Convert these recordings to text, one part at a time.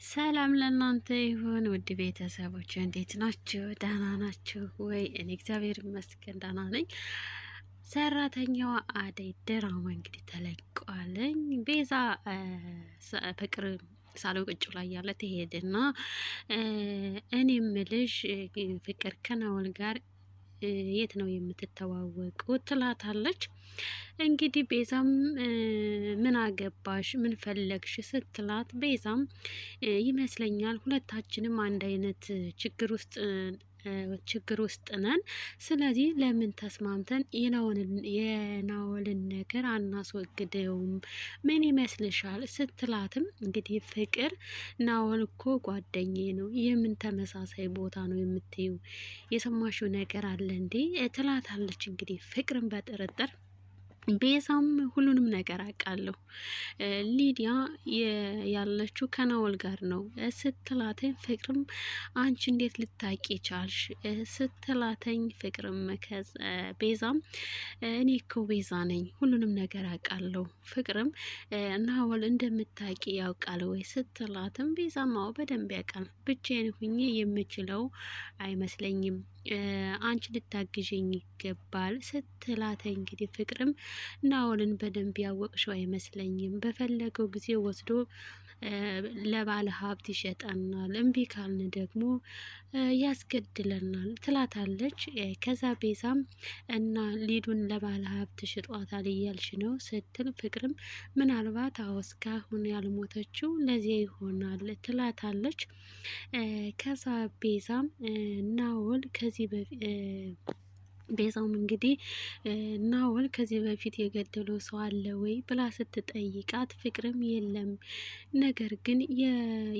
ሰላም ለእናንተ ይሁን ውድ ቤተሰቦች፣ እንዴት ናችሁ? ደህና ናችሁ ወይ? እኔ እግዚአብሔር ይመስገን ደህና ነኝ። ሰራተኛዋ አደይ ድራማ እንግዲህ ተለቋለኝ። ቤዛ ፍቅር ሳሎን ቁጭ ላይ ያለ ትሄድና እኔ ምልሽ ፍቅር ከናወል ጋር የት ነው የምትተዋወቁት? ትላታለች። እንግዲህ ቤዛም ምን አገባሽ ምን ፈለግሽ ስትላት፣ ቤዛም ይመስለኛል ሁለታችንም አንድ አይነት ችግር ውስጥ ነን። ስለዚህ ለምን ተስማምተን የናወልን ነገር አናስወግደውም? ምን ይመስልሻል? ስትላትም እንግዲህ ፍቅር ናወል እኮ ጓደኛዬ ነው፣ የምን ተመሳሳይ ቦታ ነው የምትዩ? የሰማሽው ነገር አለ እንዴ? ትላታለች። እንግዲህ ፍቅርን በጥርጥር ቤዛም ሁሉንም ነገር አውቃለሁ፣ ሊዲያ ያለችው ከናወል ጋር ነው ስትላተኝ፣ ፍቅርም አንቺ እንዴት ልታቂ ቻልሽ? ስትላተኝ፣ ፍቅርም ቤዛም እኔ እኮ ቤዛ ነኝ፣ ሁሉንም ነገር አውቃለሁ። ፍቅርም ናወል እንደምታቂ ያውቃል ወይ ስትላትም፣ ቤዛማው በደንብ ያውቃል፣ ብቻዬን ሁኜ የምችለው አይመስለኝም፣ አንቺ ልታግዥኝ ይገባል ስትላተኝ፣ እንግዲህ ፍቅርም ናወልን በደንብ ያወቅሽው አይመስለኝም፣ በፈለገው ጊዜ ወስዶ ለባለ ሀብት ይሸጠናል፣ እምቢ ካልን ደግሞ ያስገድለናል ትላታለች። ከዛ ቤዛም እና ሊዱን ለባለ ሀብት ሽጧታል እያልሽ ነው ስትል፣ ፍቅርም ምናልባት እስካሁን ያልሞተችው ለዚያ ይሆናል ትላታለች። ከዛ ቤዛም ናወል ከዚህ በፊት ቤዛውም እንግዲህ ናወል ከዚህ በፊት የገደለው ሰው አለ ወይ ብላ ስትጠይቃት፣ ፍቅርም የለም፣ ነገር ግን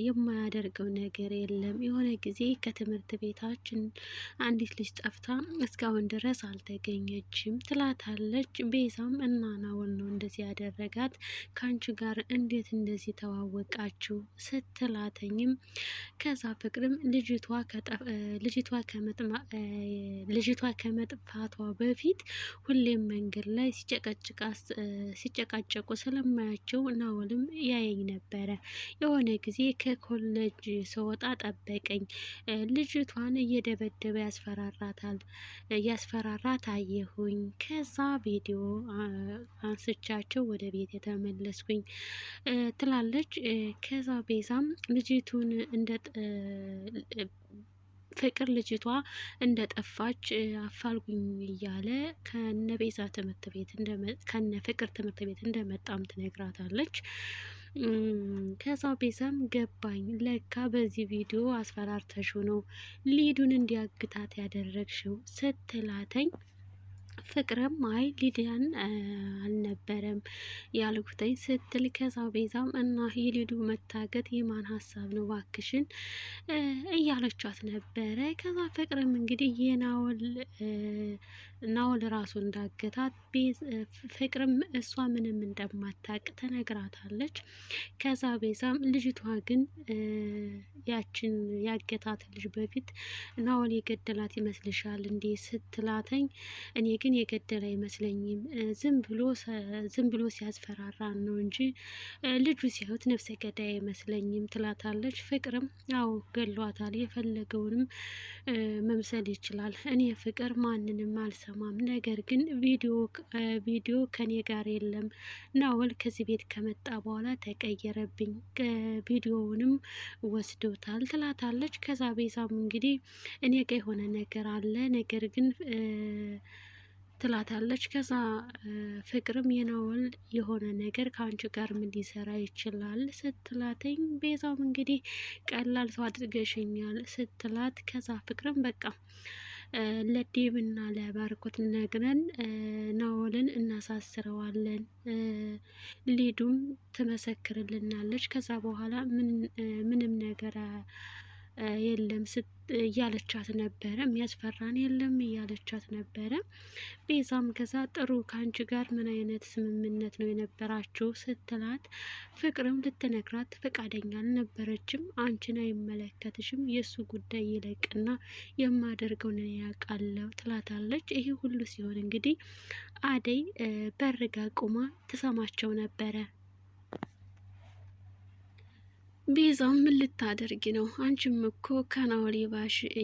የማያደርገው ነገር የለም፣ የሆነ ጊዜ ከትምህርት ቤታችን አንዲት ልጅ ጠፍታ እስካሁን ድረስ አልተገኘችም ትላታለች። ቤዛም እና ናወል ነው እንደዚህ ያደረጋት፣ ከአንቺ ጋር እንዴት እንደዚህ ተዋወቃችሁ ስትላተኝም፣ ከዛ ፍቅርም ልጅቷ ከመጥፋቷ በፊት ሁሌም መንገድ ላይ ሲጨቃጨቁ ስለማያቸው ናወልም ያየኝ ነበረ። የሆነ ጊዜ ከኮሌጅ ስወጣ ጠበቀኝ። ልጅቷን እየደበደበ ያስፈራራት አየሁኝ። ከዛ ቪዲዮ አንስቻቸው ወደ ቤት የተመለስኩኝ ትላለች። ከዛ ቤዛም ልጅቱን ፍቅር ልጅቷ እንደ ጠፋች አፋልጉኝ እያለ ከነ ፍቅር ትምህርት ቤት እንደመጣም ትነግራታለች። ከዛ ቤዛም ገባኝ፣ ለካ በዚህ ቪዲዮ አስፈራርተሽው ነው ሊዱን እንዲያግታት ያደረግሽው ስትላተኝ፣ ፍቅርም አይ ሊዲያን አልነበረም ያልኩተኝ ስትል፣ ከዛ ቤዛም እና የሊዱ መታገት የማን ሀሳብ ነው ባክሽን እያለቻት ነበረ። ከዛ ፍቅርም እንግዲህ ናወል ራሱ እንዳገታት ፍቅርም እሷ ምንም እንደማታቅ ተነግራታለች። ከዛ ቤዛም ልጅቷ ግን ያችን ያገታት ልጅ በፊት ናወል የገደላት ይመስልሻል እንዴ ስትላተኝ፣ እኔ ግን የገደለ አይመስለኝም፣ ዝም ብሎ ሲያስፈራራን ነው እንጂ ልጁ ሲያዩት ነፍሰ ገዳይ አይመስለኝም ትላታለች። ፍቅርም አዎ ገሏታል፣ የፈለገውንም መምሰል ይችላል፣ እኔ ፍቅር ማንንም አልሰማም፣ ነገር ግን ቪዲዮ ከኔ ጋር የለም፣ ናወል ከዚህ ቤት ከመጣ በኋላ ተቀየረብኝ፣ ቪዲዮውንም ወስዶታል ትላታለች። ከዛ ቤዛም እንግዲህ እኔ ጋ የሆነ ነገር አለ፣ ነገር ግን ትላታለች። ከዛ ፍቅርም የናወል የሆነ ነገር ከአንቺ ጋር ምን ሊሰራ ይችላል ስትላተኝ፣ ቤዛም እንግዲህ ቀላል ሰው አድርገሽኛል ስትላት፣ ከዛ ፍቅርም በቃ ለዴብና ለባርኮት ነግረን ናወልን እናሳስረዋለን፣ ሊዱም ትመሰክርልናለች፣ ከዛ በኋላ ምንም ነገር የለም እያለቻት ነበረ። የሚያስፈራን የለም እያለቻት ነበረ። ቤዛም ከዛ ጥሩ ከአንቺ ጋር ምን አይነት ስምምነት ነው የነበራችሁ ስትላት፣ ፍቅርም ልትነግራት ፈቃደኛ አልነበረችም። አንቺን አይመለከትሽም፣ የእሱ ጉዳይ ይለቅና የማደርገው ነው ያውቃለሁ ትላታለች። ይሄ ሁሉ ሲሆን እንግዲህ አደይ በርጋ ቁማ ትሰማቸው ነበረ። ቤዛም ምን ልታደርጊ ነው? አንቺም እኮ ከናኦል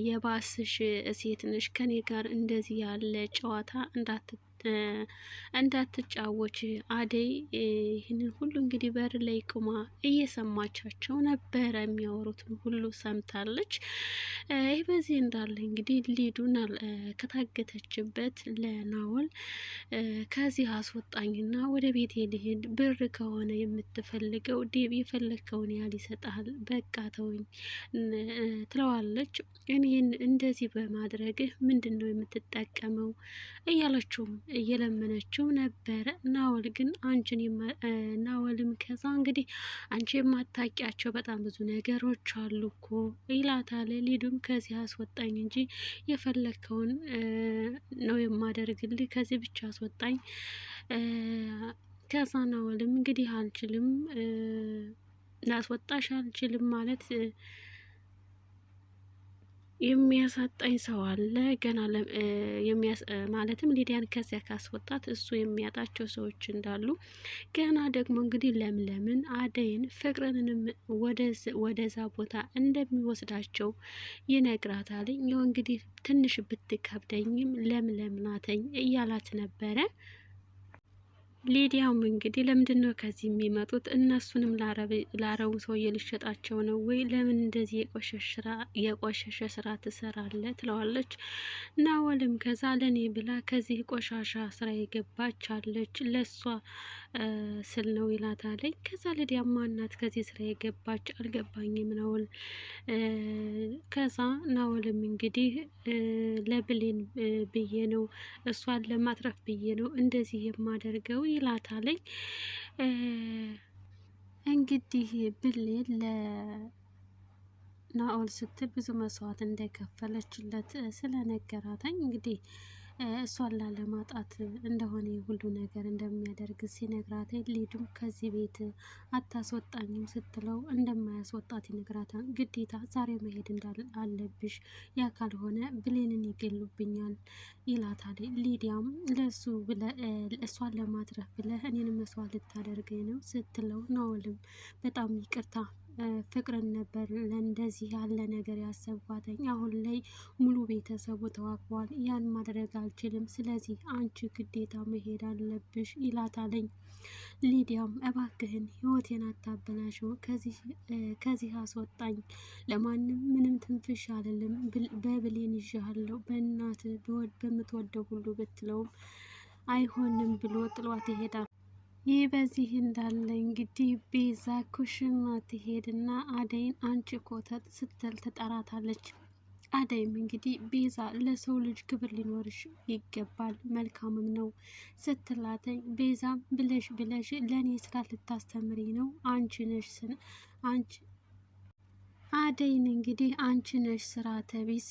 የባስሽ ሴት ነሽ። ከኔ ጋር እንደዚህ ያለ ጨዋታ እንዳትጫወች አደይ። ይህንን ሁሉ እንግዲህ በር ላይ ቁማ እየሰማቻቸው ነበረ። የሚያወሩትን ሁሉ ሰምታለች። ይህ በዚህ እንዳለ እንግዲህ ሊዱን ከታገተችበት ለናኦል ከዚህ አስወጣኝና ወደ ቤት ልሄድ፣ ብር ከሆነ የምትፈልገው ዴብ የፈለግከውን ያህል ይሰጣል፣ በቃ ተወኝ ትለዋለች። እኔን እንደዚህ በማድረግህ ምንድን ነው የምትጠቀመው? እያለችውም እየለመነችው ነበረ። ናኦል ግን ናኦልም ከዛ እንግዲህ አንቺ የማታውቂያቸው በጣም ብዙ ነገሮች አሉ እኮ ይላታል። ሊዱም ከዚህ አስወጣኝ እንጂ የፈለግከውን ነው የማደርግልህ፣ ከዚህ ብቻ አስወጣኝ። ከዛ ናኦልም እንግዲህ አልችልም፣ ላስወጣሽ አልችልም ማለት የሚያሳጣኝ ሰው አለ ገና ማለትም ሊዲያን ከዚያ ካስወጣት እሱ የሚያጣቸው ሰዎች እንዳሉ ገና ደግሞ እንግዲህ ለምለምን አደይን ፍቅርንም ወደዛ ቦታ እንደሚወስዳቸው ይነግራታል። ይኸው እንግዲህ ትንሽ ብትከብደኝም ለምለም ናተኝ እያላት ነበረ። ሊዲያም እንግዲህ ለምንድን ነው ከዚህ የሚመጡት? እነሱንም ለአረቡ ሰውዬ ልሸጣቸው ነው ወይ? ለምን እንደዚህ የቆሸሸ ስራ ትሰራለ? ትለዋለች። ናኦልም ከዛ ለኔ ብላ ከዚህ ቆሻሻ ስራ የገባች አለች ለሷ ስል ነው ይላታለኝ። ከዛ ሊዲያ ማናት ከዚህ ስራ የገባች? አልገባኝም ናኦል። ከዛ ናኦልም እንግዲህ ለብሌን ብዬ ነው፣ እሷን ለማትረፍ ብዬ ነው እንደዚህ የማደርገው ይላታለኝ። እንግዲህ ብሌን ለናኦል ስትል ብዙ መስዋዕት እንደከፈለችለት ስለነገራተኝ እንግዲህ እሷን ላለማጣት እንደሆነ ሁሉ ነገር እንደሚያደርግ ሲነግራተኝ፣ ሊዱም ከዚህ ቤት አታስወጣኝም ስትለው እንደማያስወጣት ይነግራታል። ግዴታ ዛሬ መሄድ አለብሽ፣ ያ ካልሆነ ብሌንን ይገሉብኛል ይላታል። ሊዲያም ለሱ እሷን ለማትረፍ ብለህ እኔንም መስዋዕት ልታደርገኝ ነው ስትለው፣ ናኦልም በጣም ይቅርታ ፍቅርን ነበር ለእንደዚህ ያለ ነገር ያሰብኳተኝ። አሁን ላይ ሙሉ ቤተሰቡ ተዋክቧል፣ ያን ማድረግ አልችልም። ስለዚህ አንቺ ግዴታ መሄድ አለብሽ ይላታለኝ። ሊዲያም እባክህን ህይወቴን አታበላሸው፣ ከዚህ አስወጣኝ፣ ለማንም ምንም ትንፍሽ አልልም፣ በብሌን ይዣለሁ፣ በእናት በምትወደው ሁሉ ብትለውም አይሆንም ብሎ ጥሏት ይሄዳል። ይህ በዚህ እንዳለ እንግዲህ ቤዛ ኩሽና ትሄድና አደይን አንቺ ኮተት ስትል ትጠራታለች። አደይም እንግዲህ ቤዛ ለሰው ልጅ ክብር ሊኖርሽ ይገባል፣ መልካምም ነው ስትላተኝ፣ ቤዛም ብለሽ ለእኔ ስራ ልታስተምሪ ነው አንቺ ነሽ አደይን እንግዲህ አንቺ ነሽ ስርዓተ ቢስ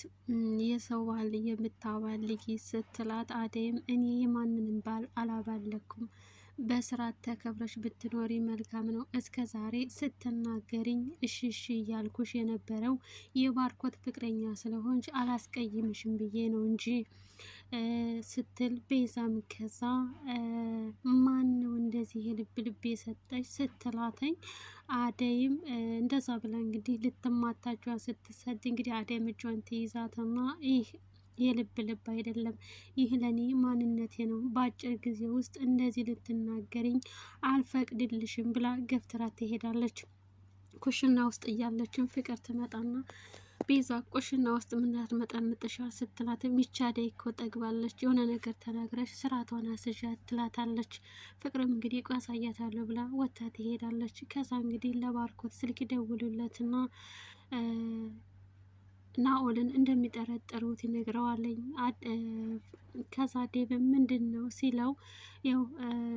የሰው ባል የምታባልጊ ስትላት፣ አደይም እኔ የማንንም ባል አላባለኩም፣ በስርዓት ተከብረሽ ብትኖሪ መልካም ነው። እስከ ዛሬ ስትናገሪኝ እሺ እያልኩሽ የነበረው የባርኮት ፍቅረኛ ስለሆንሽ አላስቀይምሽም ብዬ ነው እንጂ ስትል፣ ቤዛም ከዛ ማን ነው እንደዚህ የልብ ልብ የሰጠች ስትላተኝ፣ አደይም እንደዛ ብላ እንግዲህ ልትማታጇን ስትሰድ እንግዲህ አደይም እጇን ትይዛትና ይህ የልብ ልብ አይደለም፣ ይህ ለኔ ማንነቴ ነው፣ በአጭር ጊዜ ውስጥ እንደዚህ ልትናገርኝ አልፈቅድልሽም ብላ ገፍትራ ትሄዳለች። ኩሽና ውስጥ እያለችን ፍቅር ትመጣና ቤዛ ኩሽና ውስጥ ምናት መጠምጥሻል ስትላት፣ ይቺ አደይ እኮ ጠግባለች፣ የሆነ ነገር ተናግረሽ ስርዓቷን አስዣት ትላታለች። ፍቅርም እንግዲህ አሳያታለሁ ብላ ወታ ትሄዳለች። ከዛ እንግዲህ ለባርኮት ስልክ ደውሉለትና ናኦልን እንደሚጠረጥሩት ይነግረዋለኝ። ከዛ ዴብም ምንድን ነው ሲለው፣ ያው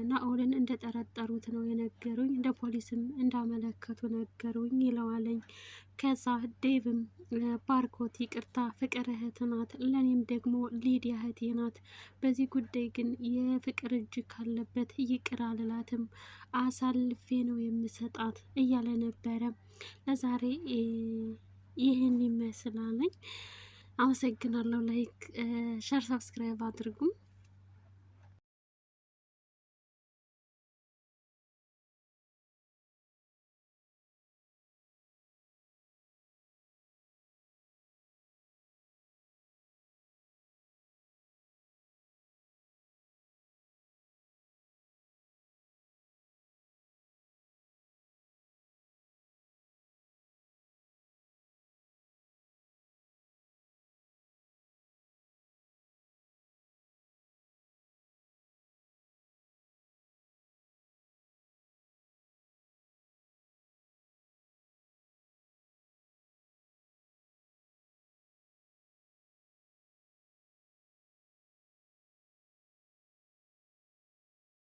ናኦልን እንደጠረጠሩት ነው የነገሩኝ፣ እንደ ፖሊስም እንዳመለከቱ ነገሩኝ ይለዋለኝ። ከዛ ዴብም ባርኮት ይቅርታ፣ ፍቅር እህት ናት፣ ለእኔም ደግሞ ሊዲያ እህቴ ናት፣ በዚህ ጉዳይ ግን የፍቅር እጅ ካለበት ይቅር አልላትም፣ አሳልፌ ነው የምሰጣት እያለ ነበረ። ለዛሬ ይህን ይመስላለኝ። አመሰግናለሁ። ላይክ፣ ሸር፣ ሰብስክራይብ አድርጉም።